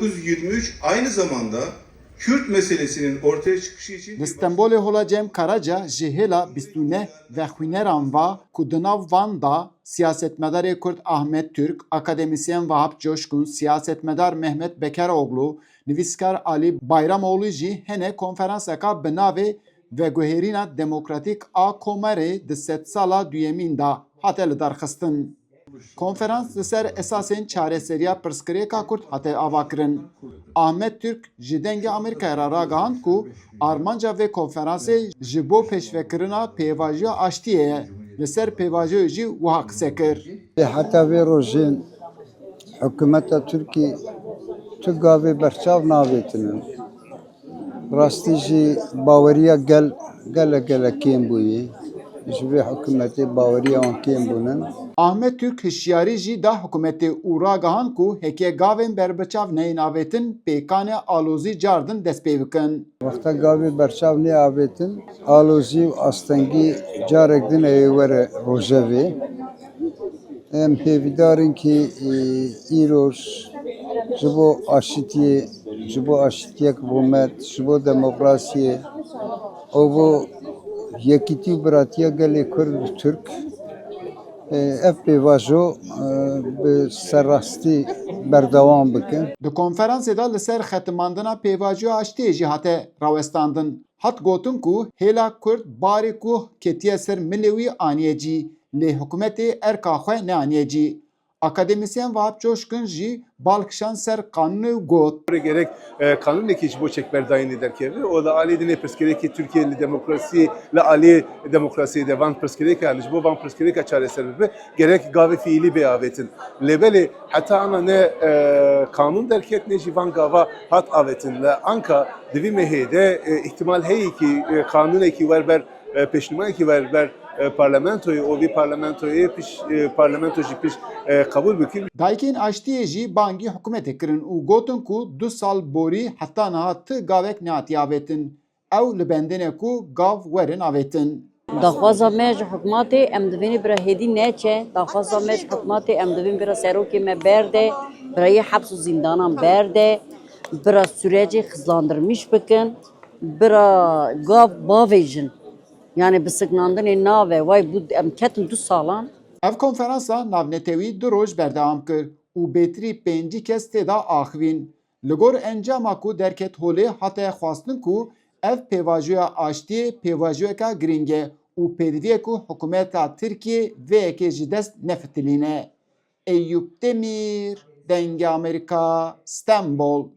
1923 aynı zamanda Kürt meselesinin ortaya çıkışı için İstanbul'e hola Cem Karaca jihela bistune ve xwineran va ku di nav van da siyasetmedarê Kurd Ahmet Türk, akademisyen Vahap Coşkun, siyasetmedar Mehmet Bekeroğlu, nivîskar Ali Bayramoğlu jî hene konferanseka bi navê Veguherîna Demokratîk a Komerê di sedsala duyemîn da hate li darxistin. Konferans li ser esasên çareseriya pirsgirêka Kurd hate avakirin. Ahmet Türk ji dengê Amerîkayê re ragihand ku armanca vê konferansê ji bo pêşvekirina pêvajiya aştiyê ye. Li ser pêvajiyê jî wiha qise kir. Heta vê rojên hikûmeta Tirkiye tu gavê berçav navêtinin. Rastî jî baweriya gelek kêm bûye. Ji vê hikûmetê baweriya wan kêm bûnin. Ahmet Türk hişyarî jî da hikûmetê û ragihand ku heke gavên berbiçav neyên avêtin pêkanê alozî cardin dest pê bikin. Wexta gavê berçav neavêtin, alozî û astengî carek din ê were rojevê. Em hêvîdarin ki îroj ji bo aşîtiyê, ji bo aşîtiyek rûmet, ji bo demokrasiyê û bo yekîtî û biratiya gelê Kurd û Türk ev pêvajo bi serrastî berdewam bikin. Di konferansê da li ser xetimandina pêvajiya aştiyê jî hate rawestandin. Hat gotin ku hêla Kurd barê ku ketiye ser milê wî aniye cî, lê hikûmetê erka xwe neaniye cî. Akademisyen Vahap Coşkun jî balkişan ser kanûnê got. Gerek kanuneki ji bo çekberdayînê derkeve o da alî dinê pirsgirêkê Tirkiye li demokrasiyê li aliyê demokrasiyê de van pirsgirêka ji bo van pirsgirêka çareser bibe gerek gavê fiîlî bê avêtin. Lêbelê heta ana ne kanun derket ne jî van gava hat avêtin. Li anka di vî mehê de ihtimal heye ki kanunekî werber pêşnîmayekî werber parlamentoyê û vî parlamentoyê parlamento jî pêş kabul bikin. Dayikên aştiyê jî bangî hikûmetê kirin û gotin ku 2 sal borî heta niha ti gavek nehatiye avêtin. Ew li bendêne ku gav werin avêtin. Daxwaza me ji hikûmetê em divêne bira hêdî neçe, daxwaza me ji hikûmetê em divên bira serokê me berde, bira yê heps û zindanan berde, bira sürecê hizlandırmış bikin, bira gav bavêjin. Yani bisiknandinê nave way bu em ketin 2 salan. Ev konferansa navnetewî 2 roj berdewam kir û bêtirî 5 kes têda axivîn. Li gor encama ku derket holê hate xwastin ku ev pêvajoya aştiyê pêvajiyeka giring e û pêdiviye ku hikûmeta Tirkiye vê yekê ji dest nefitilîne. Eyüp Demir, Dengê Amerîka, İstanbul.